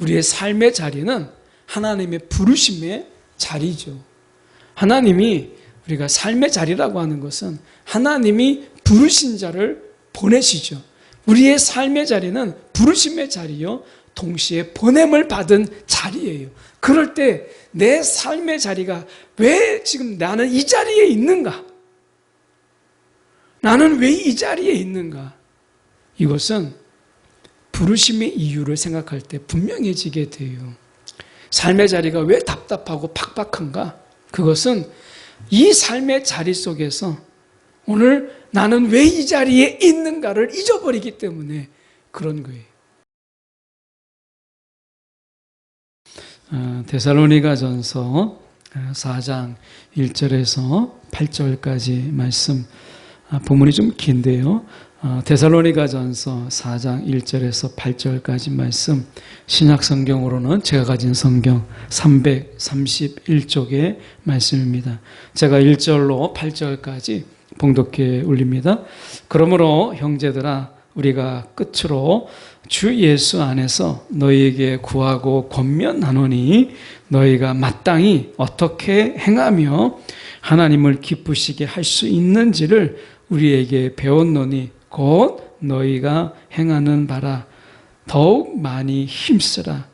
우리의 삶의 자리는 하나님의 부르심의 자리죠. 하나님이 우리가 삶의 자리라고 하는 것은 하나님이 부르신 자를 보내시죠. 우리의 삶의 자리는 부르심의 자리요, 동시에 보냄을 받은 자리예요. 그럴 때 내 삶의 자리가 왜 지금 나는 이 자리에 있는가? 나는 왜 이 자리에 있는가? 이것은 부르심의 이유를 생각할 때 분명해지게 돼요. 삶의 자리가 왜 답답하고 팍팍한가? 그것은 이 삶의 자리 속에서 오늘 나는 왜 이 자리에 있는가를 잊어버리기 때문에 그런 거예요. 데살로니가전서 4장 1절에서 8절까지 말씀, 본문이 좀 긴데요. 데살로니가전서 4장 1절에서 8절까지 말씀, 신약성경으로는 제가 가진 성경 331쪽의 말씀입니다. 제가 1절로 8절까지 봉독해 올립니다. 그러므로 형제들아, 우리가 끝으로 주 예수 안에서 너희에게 구하고 권면하노니 너희가 마땅히 어떻게 행하며 하나님을 기쁘시게 할 수 있는지를 우리에게 배웠노니 곧 너희가 행하는 바라 더욱 많이 힘쓰라.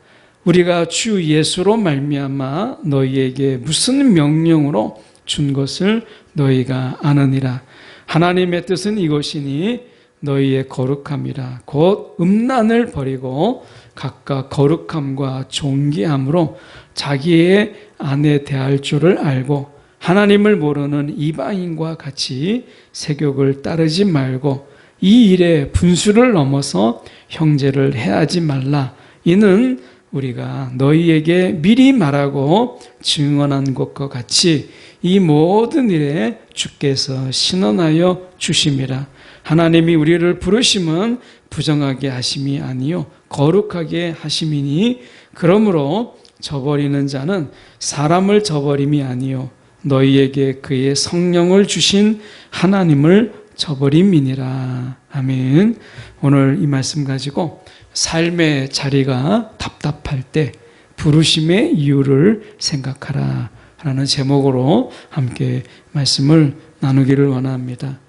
우리가 주 예수로 말미암아 너희에게 무슨 명령으로 준 것을 너희가 아느니라. 하나님의 뜻은 이것이니 너희의 거룩함이라. 곧 음란을 버리고 각각 거룩함과 존귀함으로 자기의 아내 대할 줄을 알고 하나님을 모르는 이방인과 같이 세욕을 따르지 말고 이 일에 분수를 넘어서 형제를 해하지 말라. 이는 우리가 너희에게 미리 말하고 증언한 것과 같이 이 모든 일에 주께서 신원하여 주심이라. 하나님이 우리를 부르심은 부정하게 하심이 아니요 거룩하게 하심이니 그러므로 저버리는 자는 사람을 저버림이 아니요 너희에게 그의 성령을 주신 하나님을 저버림이니라. 아멘. 오늘 이 말씀 가지고 삶의 자리가 답답할 때 부르심의 이유를 생각하라 라는 제목으로 함께 말씀을 나누기를 원합니다.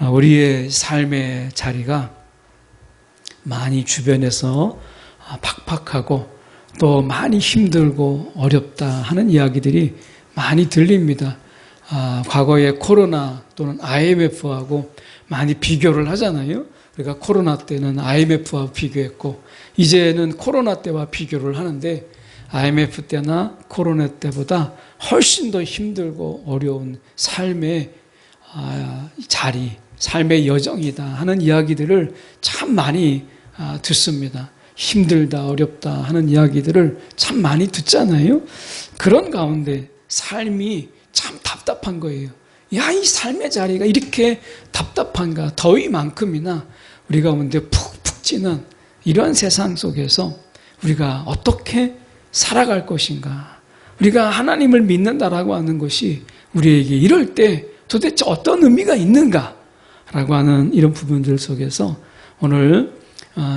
우리의 삶의 자리가 많이 주변에서 팍팍하고 또 많이 힘들고 어렵다 하는 이야기들이 많이 들립니다. 과거에 코로나 또는 IMF하고 많이 비교를 하잖아요. 우리가 코로나 때는 IMF와 비교했고 이제는 코로나 때와 비교를 하는데 IMF 때나 코로나 때보다 훨씬 더 힘들고 어려운 삶의 자리, 삶의 여정이다 하는 이야기들을 참 많이 듣습니다. 힘들다, 어렵다 하는 이야기들을 참 많이 듣잖아요. 그런 가운데 삶이 참 답답한 거예요. 야, 이 삶의 자리가 이렇게 답답한가? 더위만큼이나 우리 가운데 푹푹 찌는 이런 세상 속에서 우리가 어떻게 살아갈 것인가? 우리가 하나님을 믿는다라고 하는 것이 우리에게 이럴 때 도대체 어떤 의미가 있는가? 라고 하는 이런 부분들 속에서 오늘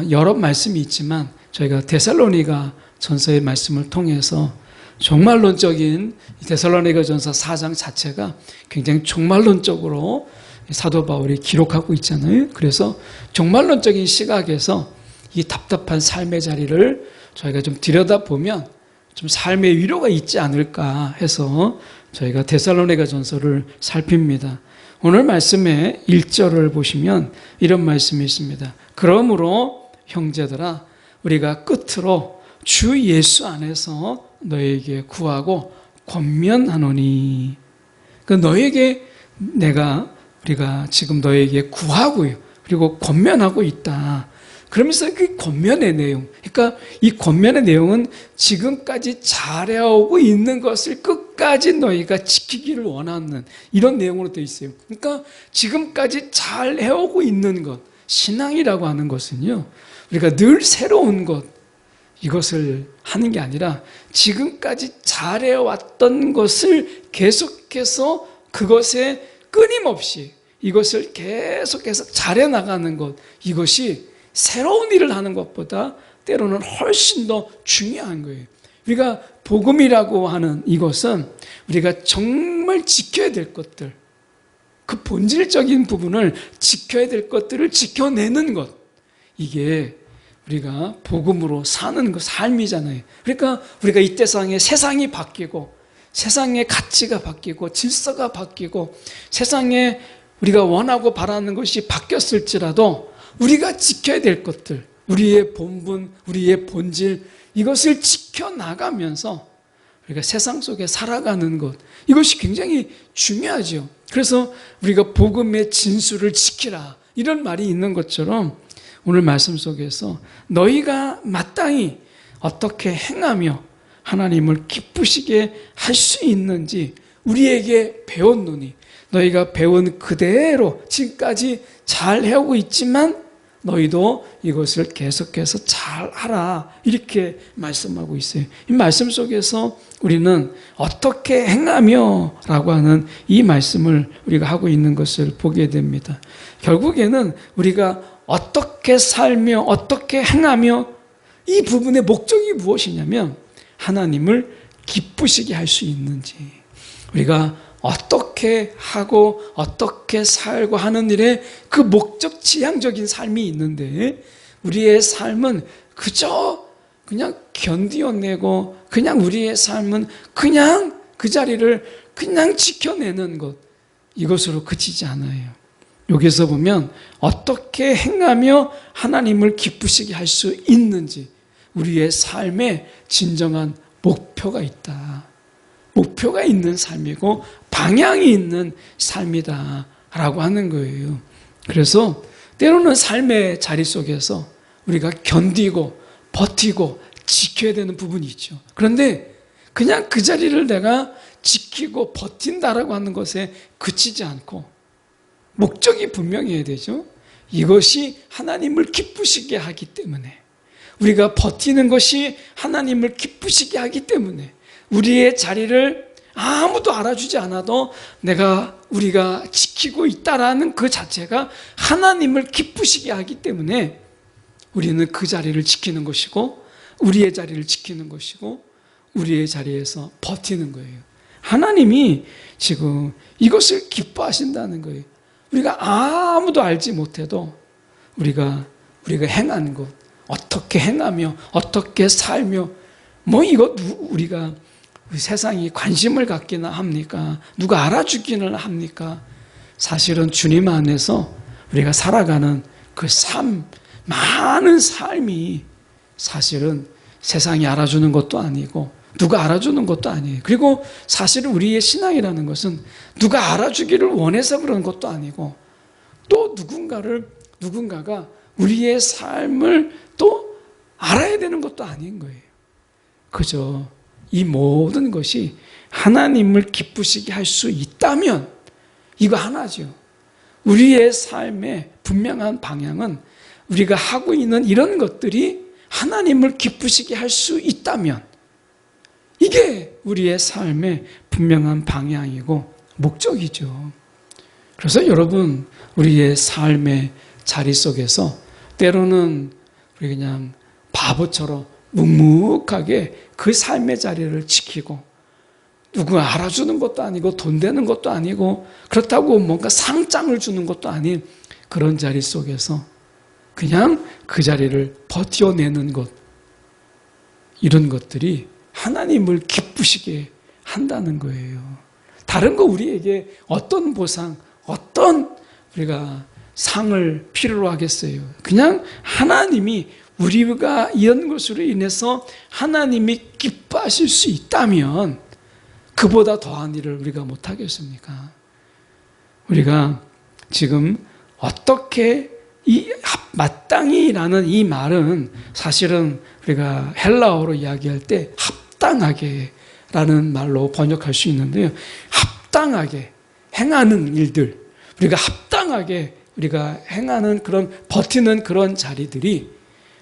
여러 말씀이 있지만 저희가 데살로니가 전서의 말씀을 통해서 종말론적인 데살로니가 전서 4장 자체가 굉장히 종말론적으로 사도 바울이 기록하고 있잖아요. 그래서 종말론적인 시각에서 이 답답한 삶의 자리를 저희가 좀 들여다보면 좀 삶의 위로가 있지 않을까 해서 저희가 데살로니가 전서를 살핍니다. 오늘 말씀의 1절을 보시면 이런 말씀이 있습니다. 그러므로 형제들아, 우리가 끝으로 주 예수 안에서 너에게 구하고 권면하노니. 너에게 우리가 지금 너에게 구하고요. 그리고 권면하고 있다. 그러면서 그 권면의 내용, 그러니까 이 권면의 내용은 지금까지 잘해오고 있는 것을 끝까지 너희가 지키기를 원하는 이런 내용으로 되어 있어요. 그러니까 지금까지 잘 해오고 있는 것, 신앙이라고 하는 것은요, 우리가 늘 새로운 것, 이것을 하는 게 아니라 지금까지 잘해왔던 것을 계속해서 그것에 끊임없이 이것을 계속해서 잘해나가는 것, 이것이 새로운 일을 하는 것보다 때로는 훨씬 더 중요한 거예요. 우리가 복음이라고 하는 이것은 우리가 정말 지켜야 될 것들, 그 본질적인 부분을 지켜야 될 것들을 지켜내는 것, 이게 우리가 복음으로 사는 그 삶이잖아요. 그러니까 우리가 이 세상이 바뀌고 세상의 가치가 바뀌고 질서가 바뀌고 세상에 우리가 원하고 바라는 것이 바뀌었을지라도 우리가 지켜야 될 것들, 우리의 본분, 우리의 본질, 이것을 지켜나가면서 우리가 세상 속에 살아가는 것, 이것이 굉장히 중요하죠. 그래서 우리가 복음의 진수를 지키라, 이런 말이 있는 것처럼 오늘 말씀 속에서 너희가 마땅히 어떻게 행하며 하나님을 기쁘시게 할 수 있는지 우리에게 배웠노니, 너희가 배운 그대로 지금까지 잘 해오고 있지만 너희도 이것을 계속해서 잘 하라, 이렇게 말씀하고 있어요. 이 말씀 속에서 우리는 어떻게 행하며 라고 하는 이 말씀을 우리가 하고 있는 것을 보게 됩니다. 결국에는 우리가 어떻게 살며 어떻게 행하며, 이 부분의 목적이 무엇이냐면 하나님을 기쁘시게 할 수 있는지, 우리가 어떻게 하고 어떻게 살고 하는 일에 그 목적 지향적인 삶이 있는데, 우리의 삶은 그저 그냥 견디어내고 그냥 우리의 삶은 그냥 그 자리를 그냥 지켜내는 것, 이것으로 그치지 않아요. 여기서 보면 어떻게 행하며 하나님을 기쁘시게 할 수 있는지, 우리의 삶에 진정한 목표가 있다, 목표가 있는 삶이고 방향이 있는 삶이다 라고 하는 거예요. 그래서 때로는 삶의 자리 속에서 우리가 견디고 버티고 지켜야 되는 부분이 있죠. 그런데 그냥 그 자리를 내가 지키고 버틴다라고 하는 것에 그치지 않고 목적이 분명해야 되죠. 이것이 하나님을 기쁘시게 하기 때문에, 우리가 버티는 것이 하나님을 기쁘시게 하기 때문에, 우리의 자리를 아무도 알아주지 않아도 우리가 지키고 있다라는 그 자체가 하나님을 기쁘시게 하기 때문에 우리는 그 자리를 지키는 것이고, 우리의 자리를 지키는 것이고, 우리의 자리에서 버티는 거예요. 하나님이 지금 이것을 기뻐하신다는 거예요. 우리가 아무도 알지 못해도 우리가 행한 것, 어떻게 행하며 어떻게 살며, 우리가 세상이 관심을 갖기는 합니까? 누가 알아주기는 합니까? 사실은 주님 안에서 우리가 살아가는 그 많은 삶이 사실은 세상이 알아주는 것도 아니고 누가 알아주는 것도 아니에요. 그리고 사실은 우리의 신앙이라는 것은 누가 알아주기를 원해서 그런 것도 아니고, 또 누군가가 우리의 삶을 또 알아야 되는 것도 아닌 거예요. 그저 이 모든 것이 하나님을 기쁘시게 할 수 있다면 이거 하나죠. 우리의 삶의 분명한 방향은 우리가 하고 있는 이런 것들이 하나님을 기쁘시게 할 수 있다면 이게 우리의 삶의 분명한 방향이고 목적이죠. 그래서 여러분, 우리의 삶의 자리 속에서 때로는 우리 그냥 바보처럼 묵묵하게 그 삶의 자리를 지키고, 누가 알아주는 것도 아니고 돈 되는 것도 아니고 그렇다고 뭔가 상장을 주는 것도 아닌 그런 자리 속에서 그냥 그 자리를 버텨내는 것, 이런 것들이 하나님을 기쁘시게 한다는 거예요. 다른 거 우리에게 어떤 보상, 어떤 우리가 상을 필요로 하겠어요? 그냥 하나님이 우리가 이런 것으로 인해서 하나님이 기뻐하실 수 있다면 그보다 더한 일을 우리가 못하겠습니까? 우리가 지금 어떻게 마땅히라는 이 말은 사실은 우리가 헬라어로 이야기할 때 합당하게 라는 말로 번역할 수 있는데요. 합당하게 행하는 일들, 우리가 합당하게 우리가 행하는 그런 버티는 그런 자리들이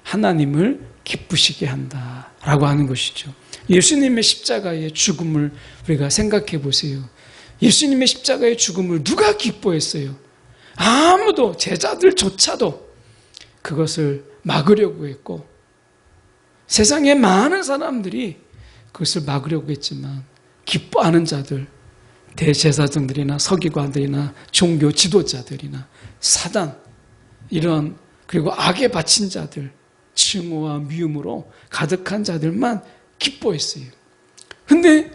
하나님을 기쁘시게 한다라고 하는 것이죠. 예수님의 십자가의 죽음을 우리가 생각해 보세요. 예수님의 십자가의 죽음을 누가 기뻐했어요? 아무도, 제자들조차도 그것을 막으려고 했고 세상에 많은 사람들이 그것을 막으려고 했지만 기뻐하는 자들, 대제사장들이나 서기관들이나 종교 지도자들이나 사단, 이런, 그리고 악에 바친 자들, 증오와 미움으로 가득한 자들만 기뻐했어요. 근데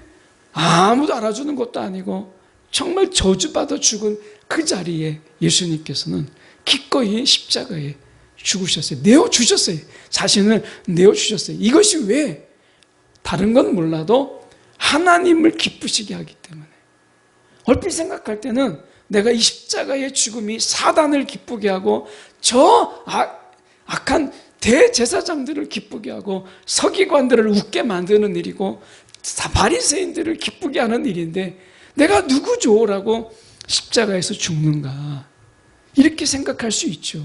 아무도 알아주는 것도 아니고 정말 저주받아 죽은 그 자리에 예수님께서는 기꺼이 십자가에 죽으셨어요. 내어주셨어요. 자신을 내어주셨어요. 이것이 왜? 다른 건 몰라도 하나님을 기쁘시게 하기 때문에. 얼핏 생각할 때는 내가 이 십자가의 죽음이 사단을 기쁘게 하고 저 악한 대제사장들을 기쁘게 하고 서기관들을 웃게 만드는 일이고 바리새인들을 기쁘게 하는 일인데 내가 누구죠? 라고 십자가에서 죽는가, 이렇게 생각할 수 있죠.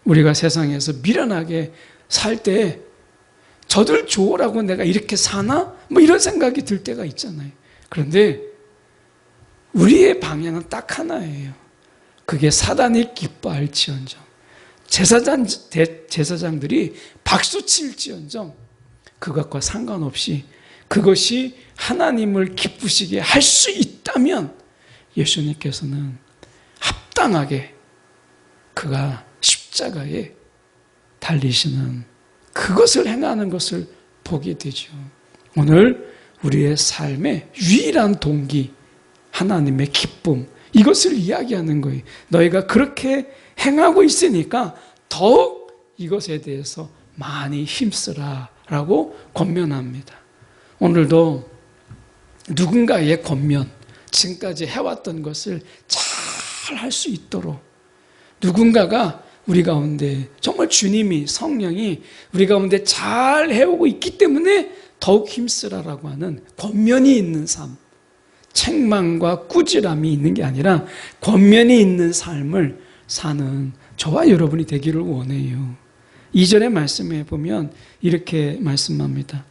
우리가 세상에서 미련하게 살 때 저들 좋으라고 내가 이렇게 사나? 뭐 이런 생각이 들 때가 있잖아요. 그런데 우리의 방향은 딱 하나예요. 그게 사단이 기뻐할지언정, 제사장들이 박수칠지언정 그것과 상관없이 그것이 하나님을 기쁘시게 할 수 있다면 예수님께서는 합당하게 그가 십자가에 달리시는 그것을 행하는 것을 보게 되죠. 오늘 우리의 삶의 유일한 동기, 하나님의 기쁨, 이것을 이야기하는 거예요. 너희가 그렇게 행하고 있으니까 더욱 이것에 대해서 많이 힘쓰라 라고 권면합니다. 오늘도 누군가의 권면, 지금까지 해왔던 것을 잘 할 수 있도록 누군가가 우리 가운데 정말 주님이, 성령이 우리 가운데 잘 해오고 있기 때문에 더욱 힘쓰라라고 하는 권면이 있는 삶, 책망과 꾸지람이 있는 게 아니라 권면이 있는 삶을 사는 저와 여러분이 되기를 원해요. 2절의 말씀에 보면 이렇게 말씀합니다.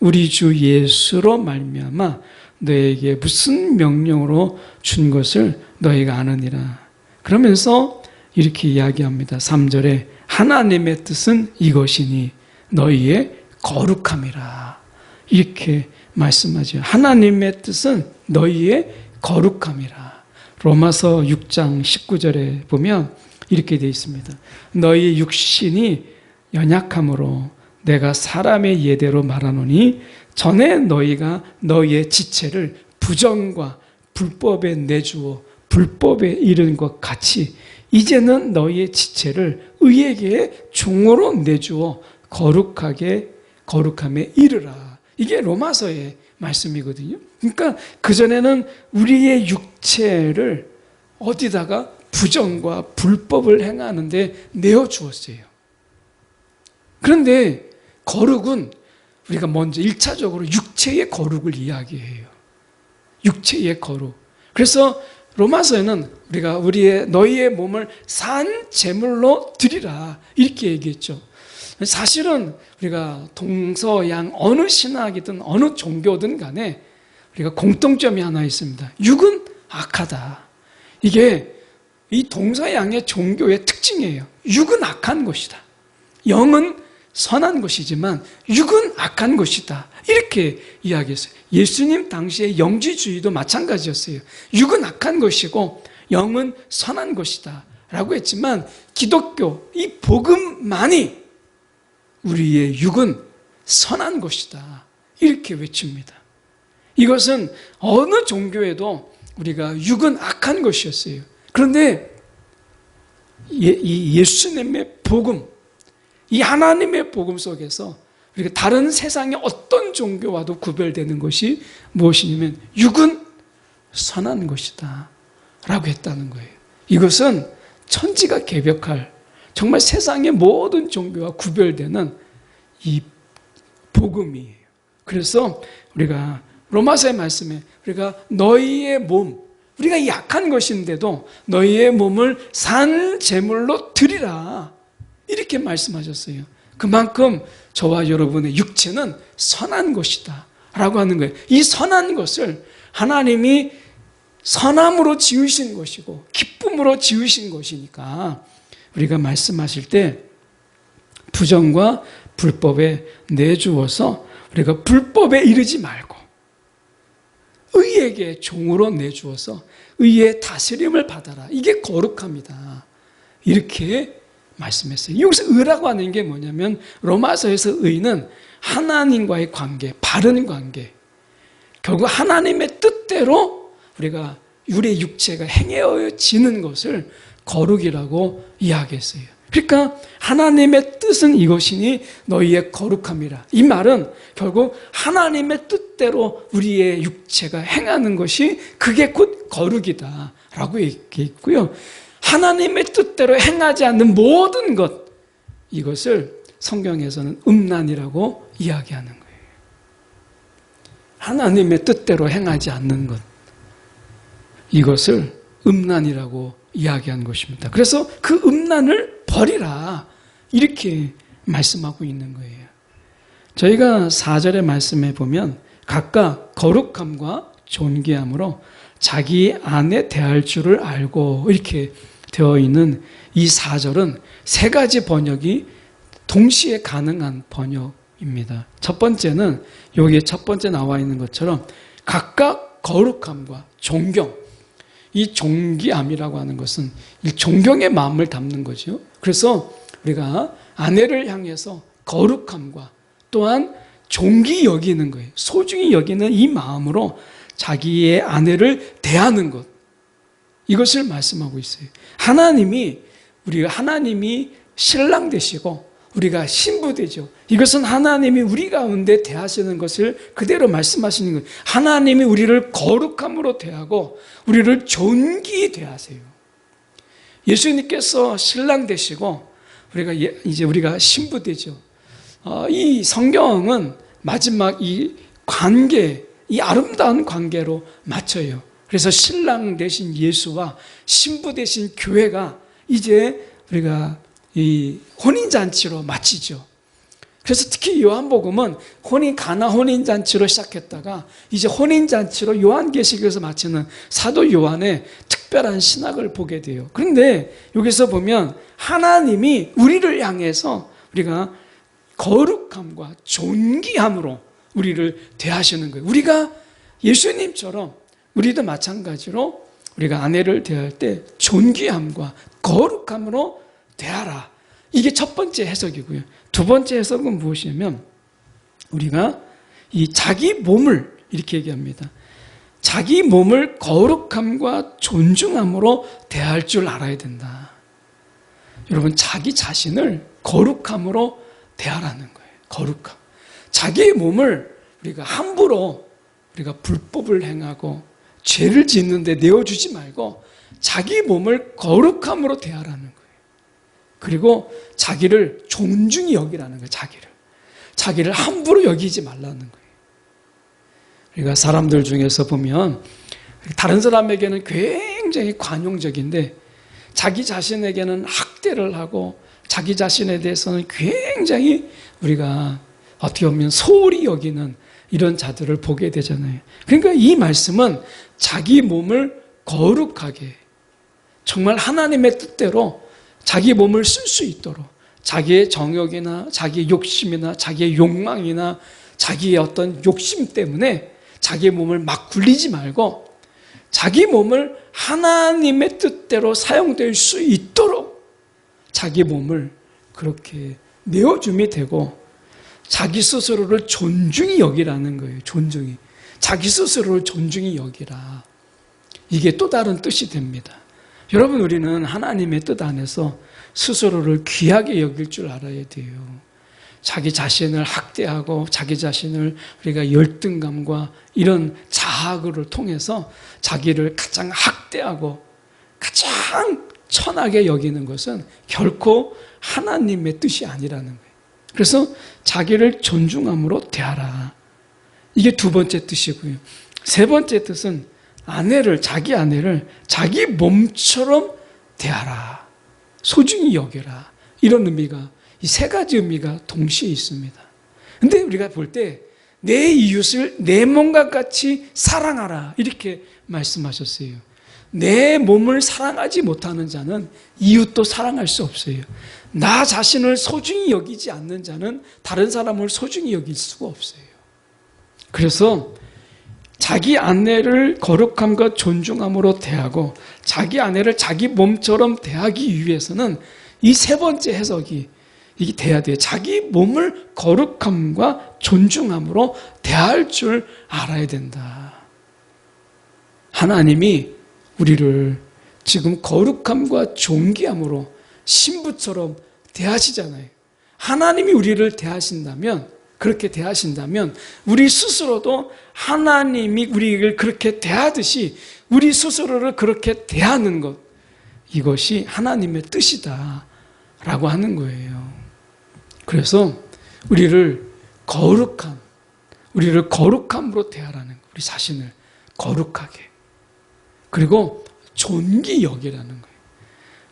우리 주 예수로 말미암아 너에게 무슨 명령으로 준 것을 너희가 아느니라. 그러면서 이렇게 이야기합니다. 3절에 하나님의 뜻은 이것이니 너희의 거룩함이라. 이렇게 말씀하죠. 하나님의 뜻은 너희의 거룩함이라. 로마서 6장 19절에 보면 이렇게 되어 있습니다. 너희 육신이 연약함으로 내가 사람의 예대로 말하노니 전에 너희가 너희의 지체를 부정과 불법에 내주어 불법에 이른 것 같이 이제는 너희의 지체를 의에게 종으로 내주어 거룩함에 이르라. 이게 로마서의 말씀이거든요. 그러니까 그전에는 우리의 육체를 어디다가 부정과 불법을 행하는데 내어주었어요. 그런데 거룩은 우리가 먼저 1차적으로 육체의 거룩을 이야기해요. 육체의 거룩. 그래서 로마서에는 우리가 너희의 몸을 산 제물로 드리라 이렇게 얘기했죠. 사실은 우리가 동서양 어느 신학이든 어느 종교든 간에 우리가 공통점이 하나 있습니다. 육은 악하다. 이게 이 동서양의 종교의 특징이에요. 육은 악한 것이다. 영은 선한 것이지만 육은 악한 것이다. 이렇게 이야기했어요. 예수님 당시의 영지주의도 마찬가지였어요. 육은 악한 것이고 영은 선한 것이다 라고 했지만 기독교, 이 복음만이 우리의 육은 선한 것이다 이렇게 외칩니다. 이것은 어느 종교에도 우리가 육은 악한 것이었어요. 그런데 이 예수님의 복음, 이 하나님의 복음 속에서 우리가 다른 세상의 어떤 종교와도 구별되는 것이 무엇이냐면 육은 선한 것이다 라고 했다는 거예요. 이것은 천지가 개벽할 정말 세상의 모든 종교와 구별되는 이 복음이에요. 그래서 우리가 로마서의 말씀에 우리가 너희의 몸, 우리가 약한 것인데도 너희의 몸을 산 제물로 드리라 이렇게 말씀하셨어요. 그만큼 저와 여러분의 육체는 선한 것이다 라고 하는 거예요. 이 선한 것을 하나님이 선함으로 지으신 것이고 기쁨으로 지으신 것이니까 우리가 말씀하실 때 부정과 불법에 내주어서 우리가 불법에 이르지 말고 의에게 종으로 내주어서 의의 다스림을 받아라. 이게 거룩합니다. 이렇게 말씀했어요. 여기서 의라고 하는 게 뭐냐면 로마서에서 의는 하나님과의 관계, 바른 관계, 결국 하나님의 뜻대로 우리가 우리의 육체가 행해지는 것을 거룩이라고 이야기했어요. 그러니까 하나님의 뜻은 이것이니 너희의 거룩함이라. 이 말은 결국 하나님의 뜻대로 우리의 육체가 행하는 것이 그게 곧 거룩이다 라고 얘기했고요. 하나님의 뜻대로 행하지 않는 모든 것, 이것을 성경에서는 음란이라고 이야기하는 거예요. 하나님의 뜻대로 행하지 않는 것, 이것을 음란이라고 이야기한 것입니다. 그래서 그 음란을 버리라, 이렇게 말씀하고 있는 거예요. 저희가 4절의 말씀에 보면 각각 거룩함과 존귀함으로 자기 안에 대할 줄을 알고, 이렇게 되어 있는 이 4절은 세 가지 번역이 동시에 가능한 번역입니다. 첫 번째는 여기에 첫 번째 나와 있는 것처럼 각각 거룩함과 존경, 이 존귀함이라고 하는 것은 이 존경의 마음을 담는 거죠. 그래서 우리가 아내를 향해서 거룩함과 또한 존귀 여기는 거예요. 소중히 여기는 이 마음으로 자기의 아내를 대하는 것, 이것을 말씀하고 있어요. 하나님이 신랑 되시고 우리가 신부 되죠. 이것은 하나님이 우리 가운데 대하시는 것을 그대로 말씀하시는 거예요. 하나님이 우리를 거룩함으로 대하고 우리를 존귀히 대하세요. 예수님께서 신랑 되시고 우리가 신부 되죠. 이 성경은 마지막 이 관계, 이 아름다운 관계로 맞춰요. 그래서 신랑 되신 예수와 신부 되신 교회가 이제 우리가 이 혼인잔치로 마치죠. 그래서 특히 요한복음은 가나 혼인잔치로 시작했다가 이제 혼인잔치로 요한계시록에서 마치는 사도 요한의 특별한 신학을 보게 돼요. 그런데 여기서 보면 하나님이 우리를 향해서 우리가 거룩함과 존귀함으로 우리를 대하시는 거예요. 우리가 예수님처럼 우리도 마찬가지로 우리가 아내를 대할 때 존귀함과 거룩함으로 대하라. 이게 첫 번째 해석이고요. 두 번째 해석은 무엇이냐면 우리가 이 자기 몸을 이렇게 얘기합니다. 자기 몸을 거룩함과 존중함으로 대할 줄 알아야 된다. 여러분, 자기 자신을 거룩함으로 대하라는 거예요. 거룩함. 자기 몸을 우리가 함부로 우리가 불법을 행하고 죄를 짓는데 내어주지 말고 자기 몸을 거룩함으로 대하라는 거예요. 그리고 자기를 존중히 여기라는 거예요. 자기를 함부로 여기지 말라는 거예요. 우리가 사람들 중에서 보면 다른 사람에게는 굉장히 관용적인데 자기 자신에게는 학대를 하고 자기 자신에 대해서는 굉장히 우리가 어떻게 보면 소홀히 여기는 이런 자들을 보게 되잖아요. 그러니까 이 말씀은 자기 몸을 거룩하게 정말 하나님의 뜻대로 자기 몸을 쓸 수 있도록 자기의 정욕이나 자기의 욕심이나 자기의 욕망이나 자기의 어떤 욕심 때문에 자기 몸을 막 굴리지 말고 자기 몸을 하나님의 뜻대로 사용될 수 있도록 자기 몸을 그렇게 내어줌이 되고 자기 스스로를 존중히 여기라는 거예요. 존중히. 자기 스스로를 존중히 여기라. 이게 또 다른 뜻이 됩니다. 여러분, 우리는 하나님의 뜻 안에서 스스로를 귀하게 여길 줄 알아야 돼요. 자기 자신을 학대하고 자기 자신을 우리가 열등감과 이런 자학을 통해서 자기를 가장 학대하고 가장 천하게 여기는 것은 결코 하나님의 뜻이 아니라는 거예요. 그래서 자기를 존중함으로 대하라. 이게 두 번째 뜻이고요. 세 번째 뜻은 자기 아내를 자기 몸처럼 대하라. 소중히 여겨라. 이런 의미가, 이 세 가지 의미가 동시에 있습니다. 근데 우리가 볼 때 내 이웃을 내 몸과 같이 사랑하라. 이렇게 말씀하셨어요. 내 몸을 사랑하지 못하는 자는 이웃도 사랑할 수 없어요. 나 자신을 소중히 여기지 않는 자는 다른 사람을 소중히 여길 수가 없어요. 그래서 자기 아내를 거룩함과 존중함으로 대하고 자기 아내를 자기 몸처럼 대하기 위해서는 이 세 번째 해석이 이게 돼야 돼요. 자기 몸을 거룩함과 존중함으로 대할 줄 알아야 된다. 하나님이 우리를 지금 거룩함과 존귀함으로 신부처럼 대하시잖아요. 하나님이 우리를 대하신다면, 그렇게 대하신다면 우리 스스로도 하나님이 우리를 그렇게 대하듯이 우리 스스로를 그렇게 대하는 것, 이것이 하나님의 뜻이다 라고 하는 거예요. 그래서 우리를 거룩함으로 대하라는 거예요. 우리 자신을 거룩하게. 그리고 존귀 여기라는 거예요.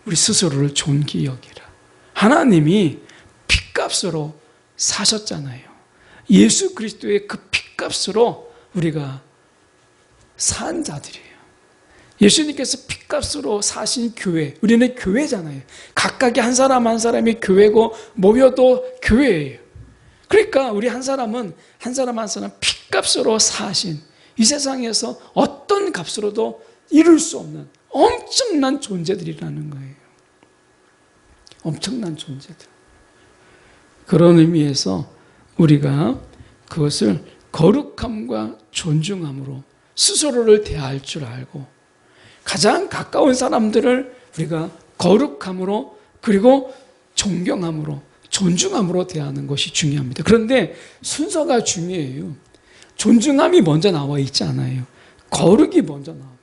우리 스스로를 존귀 여기라. 하나님이 핏값으로 사셨잖아요. 예수 그리스도의 그 핏값으로 우리가 산 자들이에요. 예수님께서 핏값으로 사신 교회, 우리는 교회잖아요. 각각의 한 사람 한 사람이 교회고 모여도 교회예요. 그러니까 우리 한 사람은 한 사람 한 사람 핏값으로 사신, 이 세상에서 어떤 값으로도 이룰 수 없는 엄청난 존재들이라는 거예요. 엄청난 존재들. 그런 의미에서 우리가 그것을 거룩함과 존중함으로 스스로를 대할 줄 알고 가장 가까운 사람들을 우리가 거룩함으로 그리고 존경함으로 존중함으로 대하는 것이 중요합니다. 그런데 순서가 중요해요. 존중함이 먼저 나와 있지 않아요. 거룩이 먼저 나옵니다.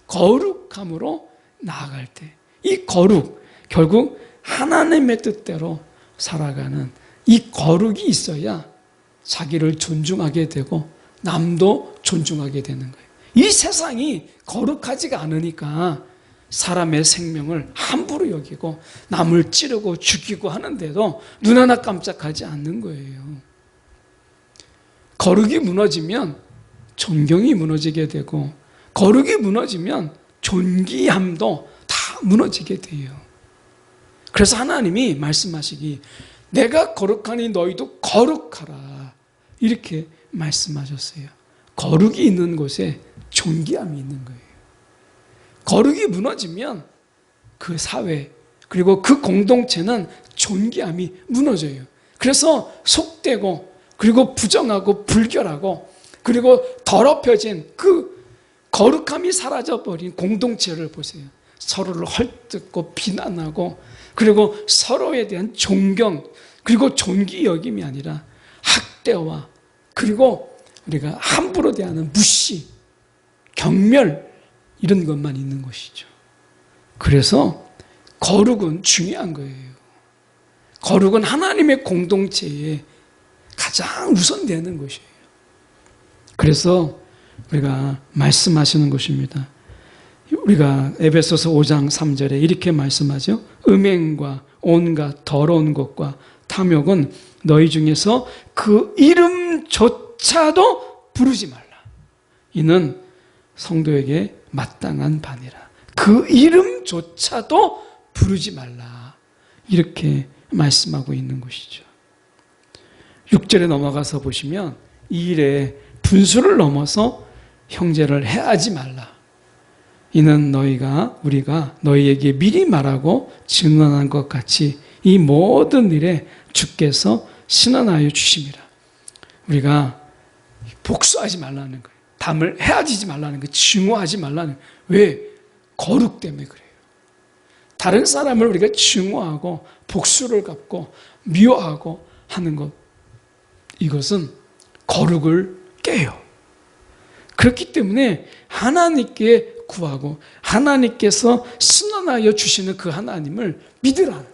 거룩함으로 나아갈 때 이 거룩, 결국 하나님의 뜻대로 살아가는 이 거룩이 있어야 자기를 존중하게 되고 남도 존중하게 되는 거예요. 이 세상이 거룩하지가 않으니까 사람의 생명을 함부로 여기고 남을 찌르고 죽이고 하는데도 눈 하나 깜짝하지 않는 거예요. 거룩이 무너지면 존경이 무너지게 되고 거룩이 무너지면 존귀함도 다 무너지게 돼요. 그래서 하나님이 말씀하시기 내가 거룩하니 너희도 거룩하라 이렇게 말씀하셨어요. 거룩이 있는 곳에 존귀함이 있는 거예요. 거룩이 무너지면 그 사회 그리고 그 공동체는 존귀함이 무너져요. 그래서 속되고 그리고 부정하고 불결하고 그리고 더럽혀진 그 거룩함이 사라져버린 공동체를 보세요. 서로를 헐뜯고 비난하고 그리고 서로에 대한 존경 그리고 존귀 여김이 아니라 학대와 그리고 우리가 함부로 대하는 무시, 경멸 이런 것만 있는 것이죠. 그래서 거룩은 중요한 거예요. 거룩은 하나님의 공동체에 가장 우선되는 것이에요. 그래서 우리가 말씀하시는 것입니다. 우리가 에베소서 5장 3절에 이렇게 말씀하죠. 음행과 온갖 더러운 것과 탐욕은 너희 중에서 그 이름조차도 부르지 말라. 이는 성도에게 마땅한 바니라. 그 이름조차도 부르지 말라. 이렇게 말씀하고 있는 것이죠. 6절에 넘어가서 보시면 이 일에 분수를 넘어서 형제를 해하지 말라. 이는 우리가 너희에게 미리 말하고 증언한 것 같이 이 모든 일에 주께서 신원하여 주심이라. 우리가 복수하지 말라는 거예요. 담을 해하지 말라는 거예요. 증오하지 말라는 거예요. 왜? 거룩 때문에 그래요. 다른 사람을 우리가 증오하고 복수를 갚고 미워하고 하는 것, 이것은 거룩을 깨요. 그렇기 때문에 하나님께 구하고 하나님께서 신원하여 주시는 그 하나님을 믿으라는 거예요.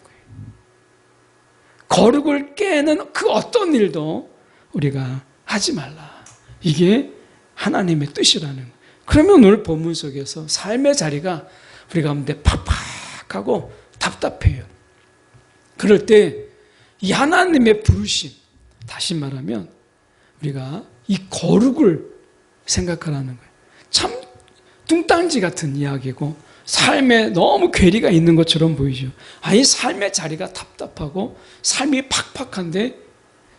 거룩을 깨는 그 어떤 일도 우리가 하지 말라. 이게 하나님의 뜻이라는 거예요. 그러면 오늘 본문 속에서 삶의 자리가 우리 가운데 팍팍하고 답답해요. 그럴 때 이 하나님의 부르심, 다시 말하면 우리가 이 거룩을 생각하라는 거예요. 참 뚱딴지 같은 이야기고 삶에 너무 괴리가 있는 것처럼 보이죠. 아니 삶의 자리가 답답하고 삶이 팍팍한데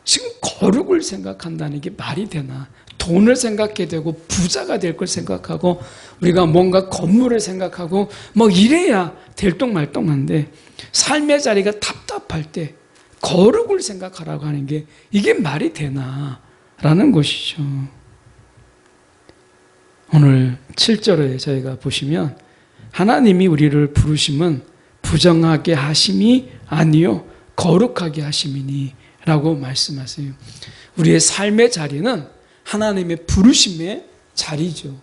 지금 거룩을 생각한다는 게 말이 되나? 돈을 생각하게 되고 부자가 될 걸 생각하고 우리가 뭔가 건물을 생각하고 뭐 이래야 될똥말똥한데 삶의 자리가 답답할 때 거룩을 생각하라고 하는 게 이게 말이 되나? 라는 것이죠. 오늘 7절에 저희가 보시면 하나님이 우리를 부르심은 부정하게 하심이 아니요 거룩하게 하심이니 라고 말씀하세요. 우리의 삶의 자리는 하나님의 부르심의 자리죠.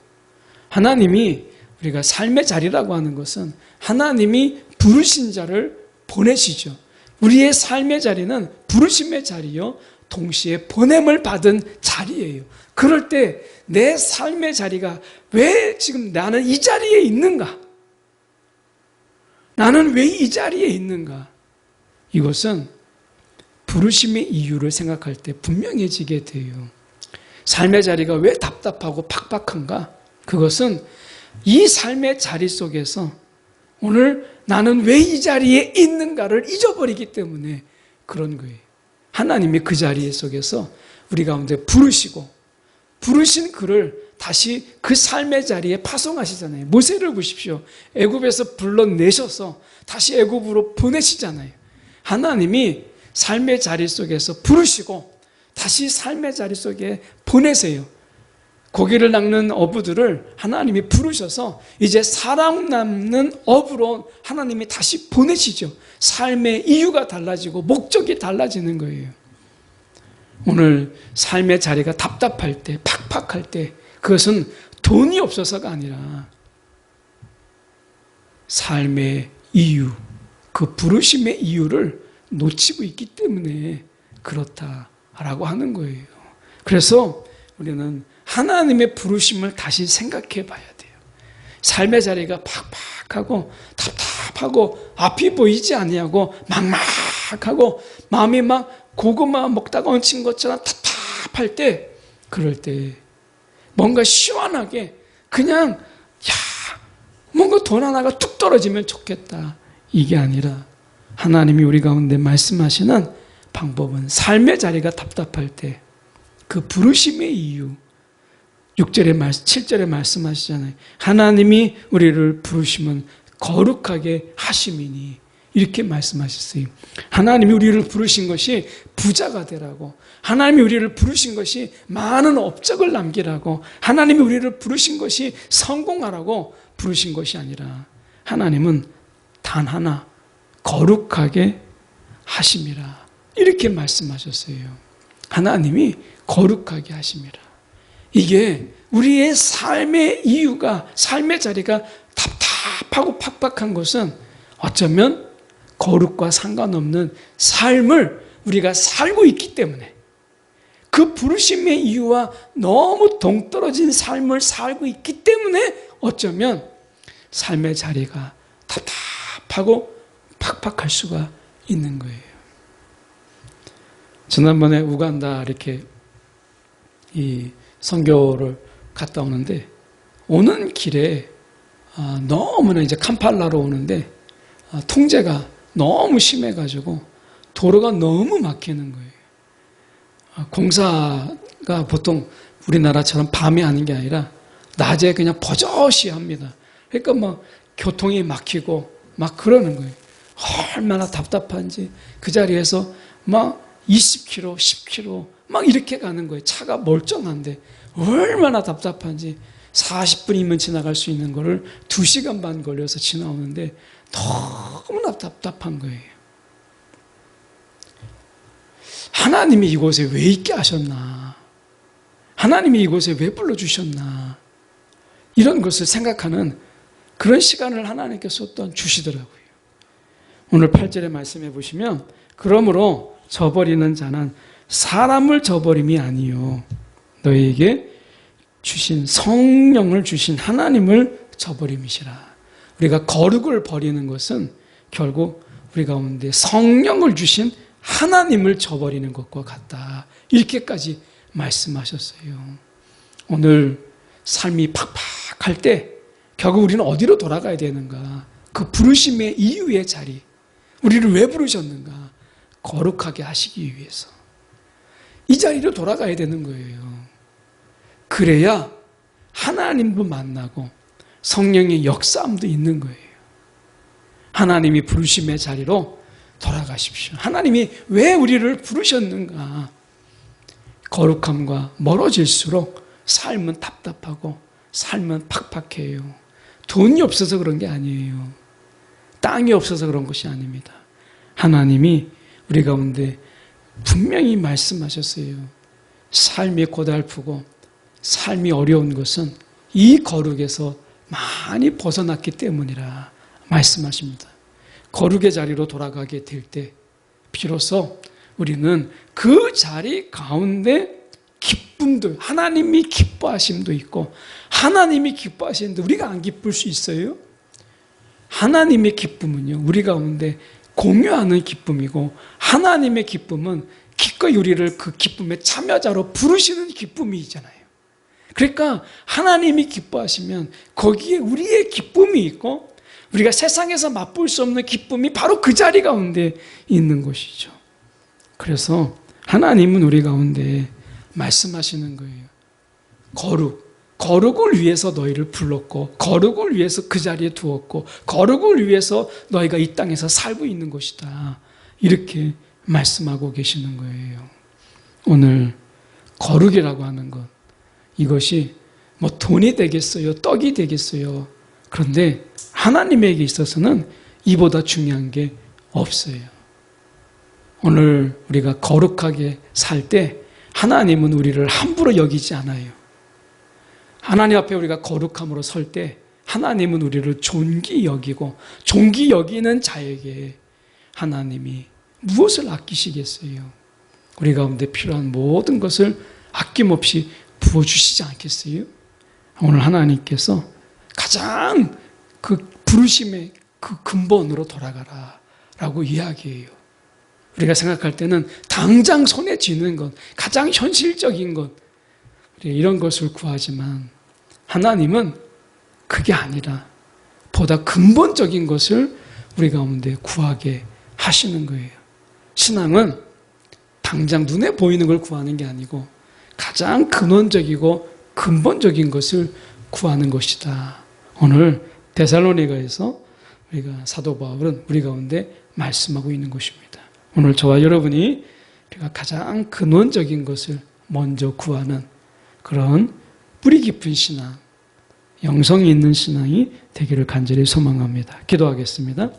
하나님이 우리가 삶의 자리라고 하는 것은 하나님이 부르신 자를 보내시죠. 우리의 삶의 자리는 부르심의 자리요 동시에 보냄을 받은 자리예요. 그럴 때 내 삶의 자리가 왜 지금 나는 이 자리에 있는가? 나는 왜 이 자리에 있는가? 이것은 부르심의 이유를 생각할 때 분명해지게 돼요. 삶의 자리가 왜 답답하고 팍팍한가? 그것은 이 삶의 자리 속에서 오늘 나는 왜 이 자리에 있는가를 잊어버리기 때문에 그런 거예요. 하나님이 그 자리 속에서 우리 가운데 부르신 그를 다시 그 삶의 자리에 파송하시잖아요. 모세를 보십시오. 애굽에서 불러내셔서 다시 애굽으로 보내시잖아요. 하나님이 삶의 자리 속에서 부르시고 다시 삶의 자리 속에 보내세요. 고기를 낚는 어부들을 하나님이 부르셔서 이제 사랑 남는 어부로 하나님이 다시 보내시죠. 삶의 이유가 달라지고 목적이 달라지는 거예요. 오늘 삶의 자리가 답답할 때, 팍팍할 때 그것은 돈이 없어서가 아니라 삶의 이유, 그 부르심의 이유를 놓치고 있기 때문에 그렇다라고 하는 거예요. 그래서 우리는 하나님의 부르심을 다시 생각해 봐야 돼요. 삶의 자리가 팍팍하고 답답하고 앞이 보이지 아니하고 막막하고 마음이 막 고구마 먹다가 얹힌 것처럼 답답할 때 그럴 때 뭔가 시원하게 그냥 뭔가 돈 하나가 뚝 떨어지면 좋겠다 이게 아니라 하나님이 우리 가운데 말씀하시는 방법은 삶의 자리가 답답할 때 그 부르심의 이유 7절에 말씀하시잖아요. 하나님이 우리를 부르시면 거룩하게 하심이니 이렇게 말씀하셨어요. 하나님이 우리를 부르신 것이 부자가 되라고, 하나님이 우리를 부르신 것이 많은 업적을 남기라고, 하나님이 우리를 부르신 것이 성공하라고 부르신 것이 아니라 하나님은 단 하나 거룩하게 하심이라 이렇게 말씀하셨어요. 하나님이 거룩하게 하심이라. 이게 우리의 삶의 이유가, 삶의 자리가 답답하고 팍팍한 것은 어쩌면 거룩과 상관없는 삶을 우리가 살고 있기 때문에, 그 부르심의 이유와 너무 동떨어진 삶을 살고 있기 때문에 어쩌면 삶의 자리가 답답하고 팍팍할 수가 있는 거예요. 지난번에 우간다 이렇게 이 선교를 갔다 오는데 오는 길에 너무나 이제 캄팔라로 오는데 통제가 너무 심해가지고 도로가 너무 막히는 거예요. 공사가 보통 우리나라처럼 밤에 하는 게 아니라 낮에 그냥 버젓이 합니다. 그러니까 막 교통이 막히고 막 그러는 거예요. 얼마나 답답한지 그 자리에서 막 20km, 10km 막 이렇게 가는 거예요. 차가 멀쩡한데 얼마나 답답한지 40분이면 지나갈 수 있는 거를 2시간 반 걸려서 지나오는데 너무나 답답한 거예요. 하나님이 이곳에 왜 있게 하셨나? 하나님이 이곳에 왜 불러주셨나? 이런 것을 생각하는 그런 시간을 하나님께서 또 주시더라고요. 오늘 8절의 말씀해 보시면 그러므로 저버리는 자는 사람을 저버림이 아니요 너희에게 주신 성령을 주신 하나님을 저버림이시라. 우리가 거룩을 버리는 것은 결국 우리 가운데 성령을 주신 하나님을 저버리는 것과 같다. 이렇게까지 말씀하셨어요. 오늘 삶이 팍팍할 때 결국 우리는 어디로 돌아가야 되는가? 그 부르심의 이유의 자리. 우리를 왜 부르셨는가? 거룩하게 하시기 위해서. 이 자리로 돌아가야 되는 거예요. 그래야 하나님도 만나고 성령의 역사함도 있는 거예요. 하나님이 부르심의 자리로 돌아가십시오. 하나님이 왜 우리를 부르셨는가? 거룩함과 멀어질수록 삶은 답답하고 삶은 팍팍해요. 돈이 없어서 그런 게 아니에요. 땅이 없어서 그런 것이 아닙니다. 하나님이 우리 가운데 분명히 말씀하셨어요. 삶이 고달프고 삶이 어려운 것은 이 거룩에서 많이 벗어났기 때문이라 말씀하십니다. 거룩의 자리로 돌아가게 될 때 비로소 우리는 그 자리 가운데 기쁨도, 하나님이 기뻐하심도 있고 하나님이 기뻐하시는데 우리가 안 기쁠 수 있어요? 하나님의 기쁨은요, 우리 가운데 공유하는 기쁨이고 하나님의 기쁨은 기꺼이 우리를 그 기쁨의 참여자로 부르시는 기쁨이잖아요. 그러니까 하나님이 기뻐하시면 거기에 우리의 기쁨이 있고 우리가 세상에서 맛볼 수 없는 기쁨이 바로 그 자리 가운데 있는 것이죠. 그래서 하나님은 우리 가운데 말씀하시는 거예요. 거룩을 위해서 너희를 불렀고 거룩을 위해서 그 자리에 두었고 거룩을 위해서 너희가 이 땅에서 살고 있는 것이다. 이렇게 말씀하고 계시는 거예요. 오늘 거룩이라고 하는 것, 이것이 뭐 돈이 되겠어요? 떡이 되겠어요? 그런데 하나님에게 있어서는 이보다 중요한 게 없어요. 오늘 우리가 거룩하게 살 때 하나님은 우리를 함부로 여기지 않아요. 하나님 앞에 우리가 거룩함으로 설 때 하나님은 우리를 존귀 여기고 존귀 여기는 자에게 하나님이 무엇을 아끼시겠어요? 우리 가운데 필요한 모든 것을 아낌없이 부어주시지 않겠어요? 오늘 하나님께서 가장 그 부르심의 그 근본으로 돌아가라 라고 이야기해요. 우리가 생각할 때는 당장 손에 쥐는 것, 가장 현실적인 것, 이런 것을 구하지만 하나님은 그게 아니라 보다 근본적인 것을 우리 가운데 구하게 하시는 거예요. 신앙은 당장 눈에 보이는 걸 구하는 게 아니고 가장 근원적이고 근본적인 것을 구하는 것이다. 오늘 데살로니가에서 우리가 사도 바울은 우리 가운데 말씀하고 있는 것입니다. 오늘 저와 여러분이 우리가 가장 근원적인 것을 먼저 구하는 그런 뿌리 깊은 신앙, 영성이 있는 신앙이 되기를 간절히 소망합니다. 기도하겠습니다.